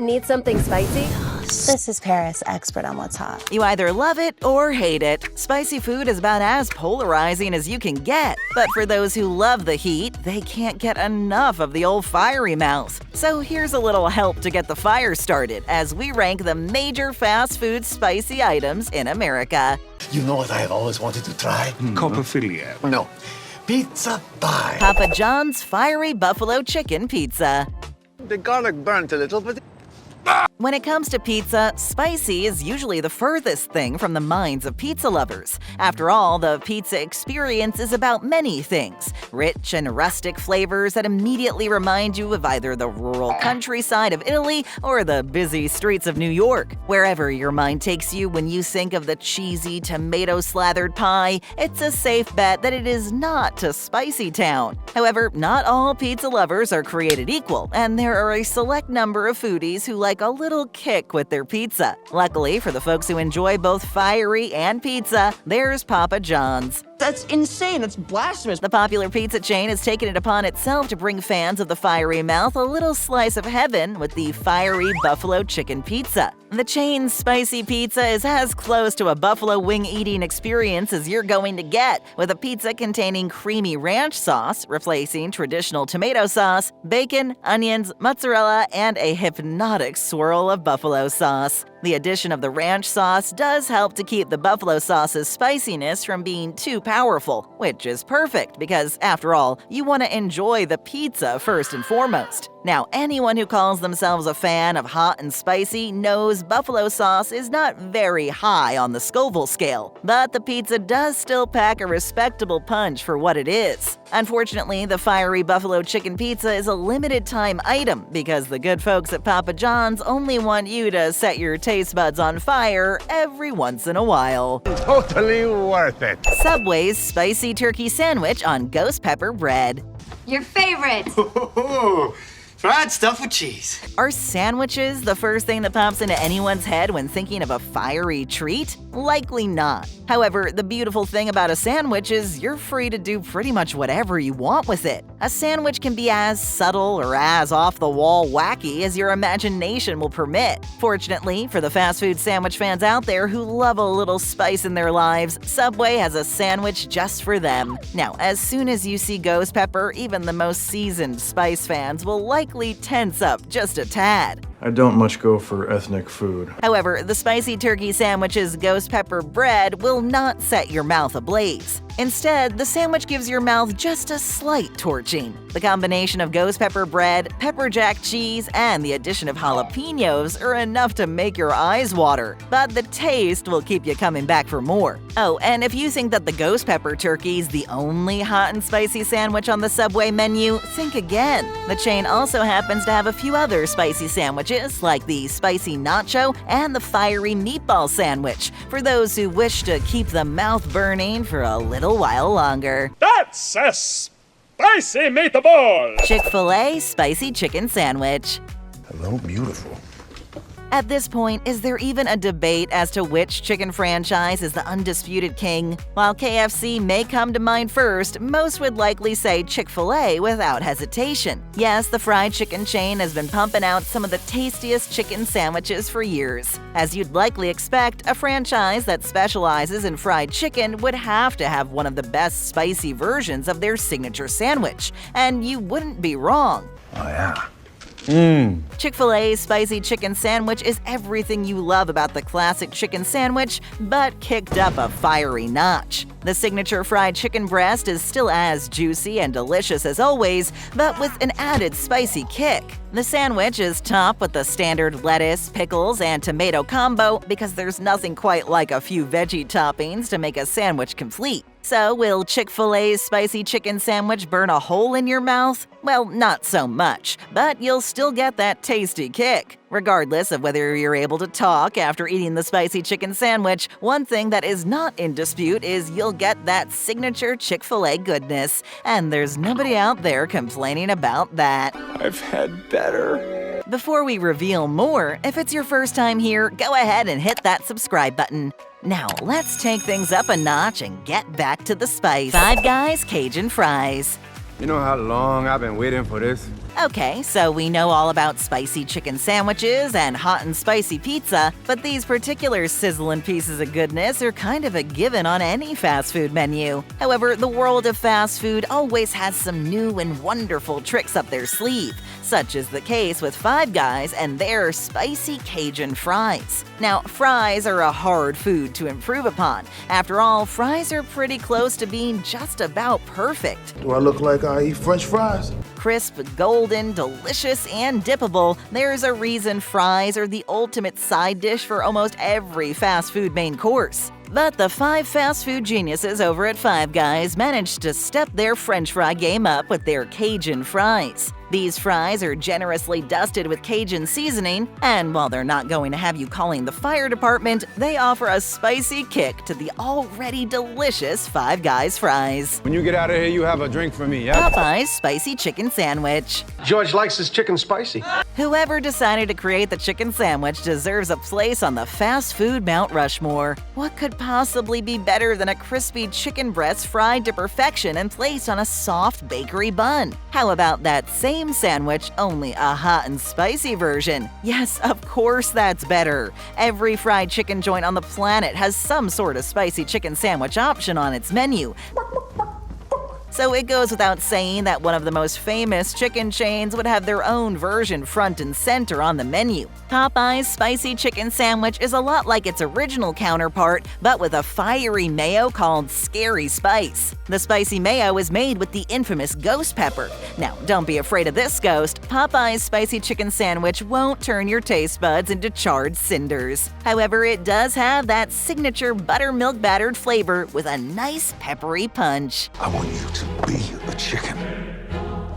Need something spicy? This is Paris, expert on what's hot. You either love it or hate it. Spicy food is about as polarizing as you can get. But for those who love the heat, they can't get enough of the old fiery mouth. So here's a little help to get the fire started as we rank the major fast food spicy items in America. You know what I have always wanted to try? Coprophilia. No. Pizza pie. Papa John's Fiery Buffalo Chicken Pizza. The garlic burnt a little, but When it comes to pizza, spicy is usually the furthest thing from the minds of pizza lovers. After all, the pizza experience is about many things: rich and rustic flavors that immediately remind you of either the rural countryside of Italy or the busy streets of New York. Wherever your mind takes you when you think of the cheesy, tomato-slathered pie, it's a safe bet that it is not to Spicy Town. However, not all pizza lovers are created equal, and there are a select number of foodies who like a little kick with their pizza. Luckily for the folks who enjoy both fiery and pizza, there's Papa John's. That's insane. That's blasphemous. The popular pizza chain has taken it upon itself to bring fans of the fiery mouth a little slice of heaven with the Fiery Buffalo Chicken Pizza. The chain's spicy pizza is as close to a buffalo wing eating experience as you're going to get, with a pizza containing creamy ranch sauce, replacing traditional tomato sauce, bacon, onions, mozzarella, and a hypnotic swirl of buffalo sauce. The addition of the ranch sauce does help to keep the buffalo sauce's spiciness from being too powerful, which is perfect because, after all, you want to enjoy the pizza first and foremost. Now, anyone who calls themselves a fan of hot and spicy knows buffalo sauce is not very high on the Scoville scale, but the pizza does still pack a respectable punch for what it is. Unfortunately, the Fiery Buffalo Chicken Pizza is a limited-time item because the good folks at Papa John's only want you to set your taste buds on fire every once in a while. totally worth it. Subway's Spicy Turkey Sandwich on Ghost Pepper Bread. Your favorite. Fried stuff with cheese. Are sandwiches the first thing that pops into anyone's head when thinking of a fiery treat? Likely not. However, the beautiful thing about a sandwich is you're free to do pretty much whatever you want with it. A sandwich can be as subtle or as off-the-wall wacky as your imagination will permit. Fortunately, for the fast food sandwich fans out there who love a little spice in their lives, Subway has a sandwich just for them. Now, as soon as you see ghost pepper, even the most seasoned spice fans will likely tense up just a tad. I don't much go for ethnic food. However, the Spicy Turkey Sandwich's ghost pepper bread will not set your mouth ablaze. Instead, the sandwich gives your mouth just a slight torching. The combination of ghost pepper bread, pepper jack cheese, and the addition of jalapenos are enough to make your eyes water, but the taste will keep you coming back for more. Oh, and if you think that the ghost pepper turkey is the only hot and spicy sandwich on the Subway menu, think again. The chain also happens to have a few other spicy sandwiches, like the spicy nacho and the fiery meatball sandwich, for those who wish to keep the mouth burning for a little while longer. That's a spicy meatball! Chick-fil-A Spicy Chicken Sandwich. Hello, beautiful. At this point, is there even a debate as to which chicken franchise is the undisputed king? While KFC may come to mind first, most would likely say Chick-fil-A without hesitation. Yes, the fried chicken chain has been pumping out some of the tastiest chicken sandwiches for years. As you'd likely expect, a franchise that specializes in fried chicken would have to have one of the best spicy versions of their signature sandwich. And you wouldn't be wrong. Oh, yeah. Chick-fil-A's Spicy Chicken Sandwich is everything you love about the classic chicken sandwich, but kicked up a fiery notch. The signature fried chicken breast is still as juicy and delicious as always, but with an added spicy kick. The sandwich is topped with the standard lettuce, pickles, and tomato combo because there's nothing quite like a few veggie toppings to make a sandwich complete. So, will Chick-fil-A's Spicy Chicken Sandwich burn a hole in your mouth? Well, not so much, but you'll still get that tasty kick. Regardless of whether you're able to talk after eating the Spicy Chicken Sandwich, one thing that is not in dispute is you'll get that signature Chick-fil-A goodness, and there's nobody out there complaining about that. I've had better. Before we reveal more, if it's your first time here, go ahead and hit that subscribe button. Now, let's take things up a notch and get back to the spice. Five Guys Cajun Fries. You know how long I've been waiting for this? Okay, so we know all about spicy chicken sandwiches and hot and spicy pizza, but these particular sizzling pieces of goodness are kind of a given on any fast food menu. However, the world of fast food always has some new and wonderful tricks up their sleeve, such is the case with Five Guys and their spicy Cajun fries. Now, fries are a hard food to improve upon. After all, fries are pretty close to being just about perfect. Do I look like I eat French fries? Crisp, golden, delicious, and dippable, there's a reason fries are the ultimate side dish for almost every fast food main course. But the 5 fast food geniuses over at Five Guys managed to step their French fry game up with their Cajun fries. These fries are generously dusted with Cajun seasoning, and while they're not going to have you calling the fire department, they offer a spicy kick to the already delicious Five Guys fries. When you get out of here, you have a drink for me, yeah? Popeye's spicy chicken sandwich. George likes his chicken spicy. Whoever decided to create the chicken sandwich deserves a place on the fast food Mount Rushmore. What could possibly be better than a crispy chicken breast fried to perfection and placed on a soft bakery bun? How about that same sandwich, only a hot and spicy version? Yes, of course that's better. Every fried chicken joint on the planet has some sort of spicy chicken sandwich option on its menu. So it goes without saying that one of the most famous chicken chains would have their own version front and center on the menu. Popeye's spicy chicken sandwich is a lot like its original counterpart, but with a fiery mayo called Scary Spice. The spicy mayo is made with the infamous ghost pepper. Now, don't be afraid of this ghost. Popeye's spicy chicken sandwich won't turn your taste buds into charred cinders. However, it does have that signature buttermilk battered flavor with a nice peppery punch. I want you to be a chicken.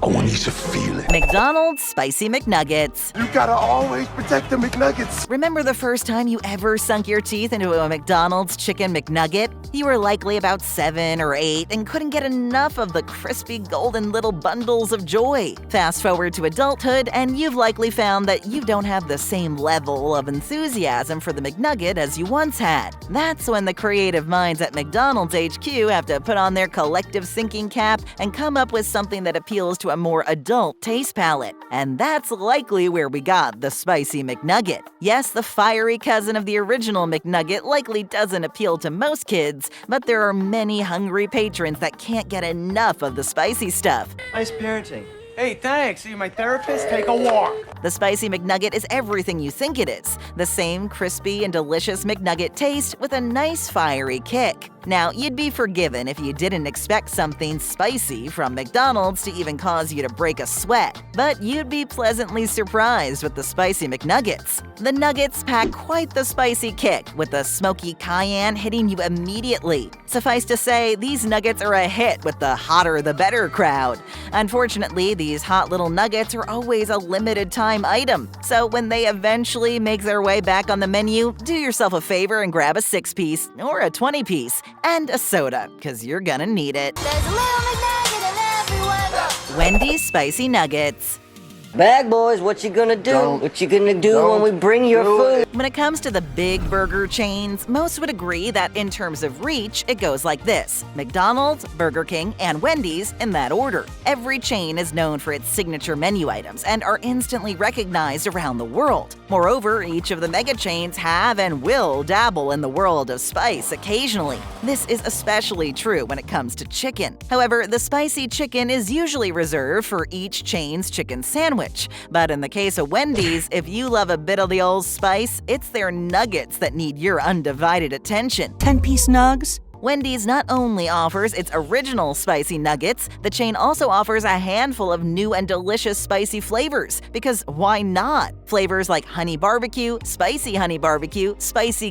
I want you to feel it. McDonald's Spicy McNuggets. You gotta always protect the McNuggets. Remember the first time you ever sunk your teeth into a McDonald's Chicken McNugget? You were likely about 7 or 8 and couldn't get enough of the crispy golden little bundles of joy. Fast forward to adulthood and you've likely found that you don't have the same level of enthusiasm for the McNugget as you once had. That's when the creative minds at McDonald's HQ have to put on their collective thinking cap and come up with something that appeals to a more adult taste palette. And that's likely where we got the Spicy McNugget. Yes, the fiery cousin of the original McNugget likely doesn't appeal to most kids, but there are many hungry patrons that can't get enough of the spicy stuff. Nice parenting. Hey, thanks. Are you my therapist? Take a walk. The Spicy McNugget is everything you think it is. The same crispy and delicious McNugget taste with a nice fiery kick. Now, you'd be forgiven if you didn't expect something spicy from McDonald's to even cause you to break a sweat, but you'd be pleasantly surprised with the Spicy McNuggets. The nuggets pack quite the spicy kick, with the smoky cayenne hitting you immediately. Suffice to say, these nuggets are a hit with the hotter the better crowd. Unfortunately, these hot little nuggets are always a limited time item, so when they eventually make their way back on the menu, do yourself a favor and grab a 6-piece or a 20-piece and a soda, because you're gonna need it. There's a little McNugget in everyone. Wendy's Spicy Nuggets. Bag boys, what you gonna do? What you gonna do when we bring your food? When it comes to the big burger chains, most would agree that in terms of reach, it goes like this: McDonald's, Burger King, and Wendy's in that order. Every chain is known for its signature menu items and are instantly recognized around the world. Moreover, each of the mega chains have and will dabble in the world of spice occasionally. This is especially true when it comes to chicken. However, the spicy chicken is usually reserved for each chain's chicken sandwich. But in the case of Wendy's, if you love a bit of the old spice, it's their nuggets that need your undivided attention. 10-piece nugs? Wendy's not only offers its original spicy nuggets, the chain also offers a handful of new and delicious spicy flavors, because why not? Flavors like honey barbecue, spicy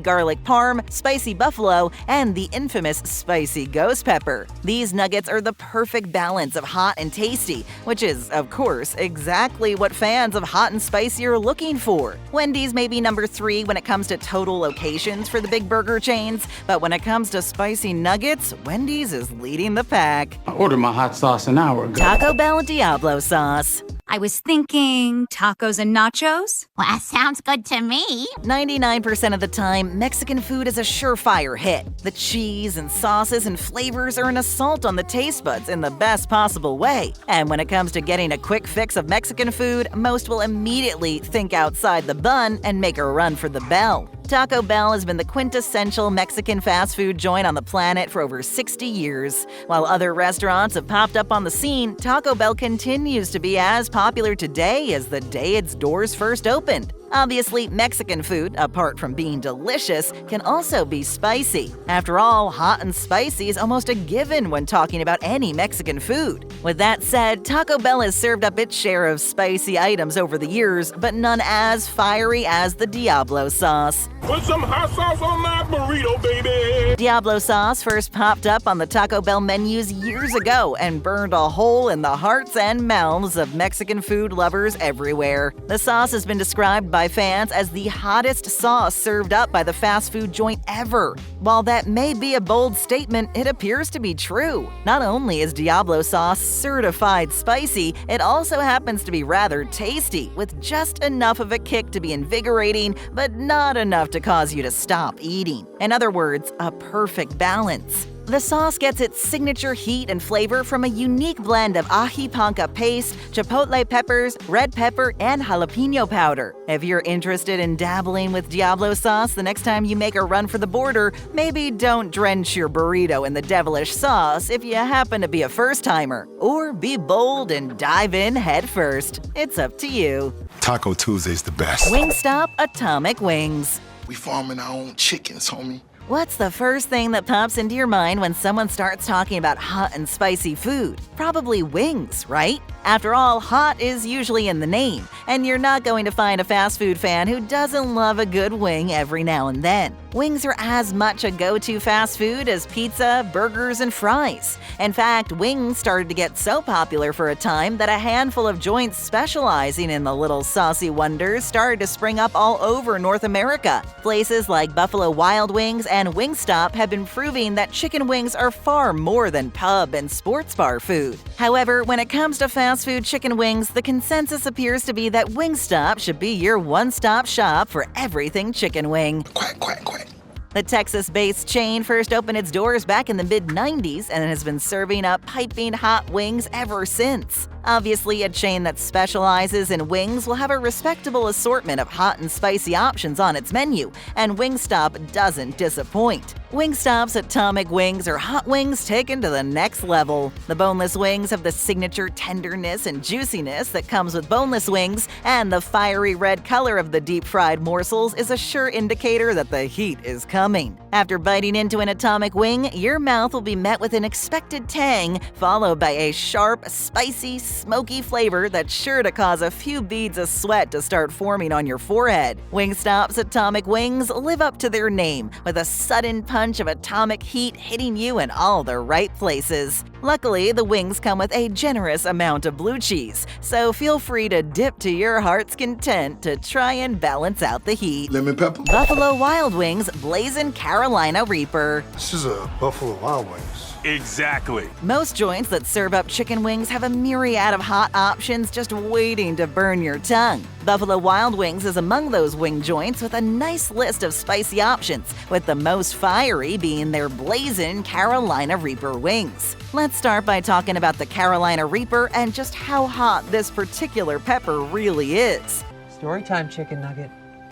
garlic parm, spicy buffalo, and the infamous spicy ghost pepper. These nuggets are the perfect balance of hot and tasty, which is, of course, exactly what fans of hot and spicy are looking for. Wendy's may be number 3 when it comes to total locations for the big burger chains, but when it comes to spicy nuggets, Wendy's is leading the pack. I ordered my hot sauce an hour ago. Taco Bell Diablo sauce. I was thinking tacos and nachos. Well, that sounds good to me. 99% of the time, Mexican food is a surefire hit. The cheese and sauces and flavors are an assault on the taste buds in the best possible way. And when it comes to getting a quick fix of Mexican food, most will immediately think outside the bun and make a run for the bell. Taco Bell has been the quintessential Mexican fast food joint on the planet for over 60 years. While other restaurants have popped up on the scene, Taco Bell continues to be as popular today as the day its doors first opened. Obviously, Mexican food, apart from being delicious, can also be spicy. After all, hot and spicy is almost a given when talking about any Mexican food. With that said, Taco Bell has served up its share of spicy items over the years, but none as fiery as the Diablo sauce. Put some hot sauce on my burrito, baby. Diablo sauce first popped up on the Taco Bell menus years ago and burned a hole in the hearts and mouths of Mexican food lovers everywhere. The sauce has been described by fans as the hottest sauce served up by the fast food joint ever. While that may be a bold statement, it appears to be true. Not only is Diablo sauce certified spicy, it also happens to be rather tasty, with just enough of a kick to be invigorating, but not enough to cause you to stop eating. In other words, a perfect balance. The sauce gets its signature heat and flavor from a unique blend of ají panca paste, chipotle peppers, red pepper, and jalapeno powder. If you're interested in dabbling with Diablo sauce the next time you make a run for the border, maybe don't drench your burrito in the devilish sauce if you happen to be a first-timer. Or be bold and dive in head first. It's up to you. Taco Tuesday's the best. Wingstop Atomic Wings. We farming our own chickens, homie. What's the first thing that pops into your mind when someone starts talking about hot and spicy food? Probably wings, right? After all, hot is usually in the name, and you're not going to find a fast food fan who doesn't love a good wing every now and then. Wings are as much a go-to fast food as pizza, burgers, and fries. In fact, wings started to get so popular for a time that a handful of joints specializing in the little saucy wonders started to spring up all over North America. Places like Buffalo Wild Wings and Wingstop have been proving that chicken wings are far more than pub and sports bar food. However, when it comes to fast food chicken wings, the consensus appears to be that Wingstop should be your one-stop shop for everything chicken wing. Quack, quack, quack. The Texas-based chain first opened its doors back in the mid-90s and has been serving up piping hot wings ever since. Obviously, a chain that specializes in wings will have a respectable assortment of hot and spicy options on its menu, and Wingstop doesn't disappoint. Wingstop's Atomic Wings are hot wings taken to the next level. The boneless wings have the signature tenderness and juiciness that comes with boneless wings, and the fiery red color of the deep-fried morsels is a sure indicator that the heat is coming. After biting into an Atomic Wing, your mouth will be met with an expected tang, followed by a sharp, spicy, smoky flavor that's sure to cause a few beads of sweat to start forming on your forehead. Wingstop's Atomic Wings live up to their name, with a sudden punch of atomic heat hitting you in all the right places. Luckily, the wings come with a generous amount of blue cheese, so feel free to dip to your heart's content to try and balance out the heat. Lemon pepper? Buffalo Wild Wings Blazin' Carolina Reaper. This is a Buffalo Wild Wings. Exactly. Most joints that serve up chicken wings have a myriad of hot options just waiting to burn your tongue. Buffalo Wild Wings is among those wing joints with a nice list of spicy options, with the most fiery being their Blazin' Carolina Reaper wings. Let's start by talking about the Carolina Reaper and just how hot this particular pepper really is. Storytime, chicken nugget.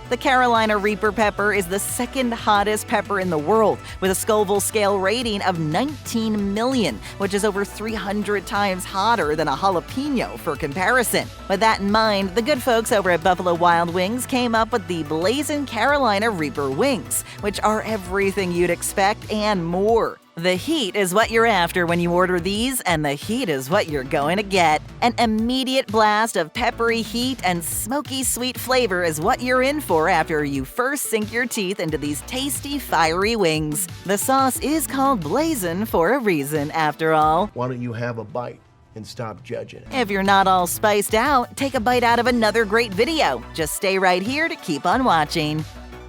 The Carolina Reaper pepper is the second hottest pepper in the world, with a Scoville scale rating of 19 million, which is over 300 times hotter than a jalapeno for comparison. With that in mind, the good folks over at Buffalo Wild Wings came up with the Blazin' Carolina Reaper wings, which are everything you'd expect and more. The heat is what you're after when you order these, and the heat is what you're going to get. An immediate blast of peppery heat and smoky sweet flavor is what you're in for after you first sink your teeth into these tasty, fiery wings. The sauce is called Blazin' for a reason, after all. Why don't you have a bite and stop judging? If you're not all spiced out, take a bite out of another great video. Just stay right here to keep on watching.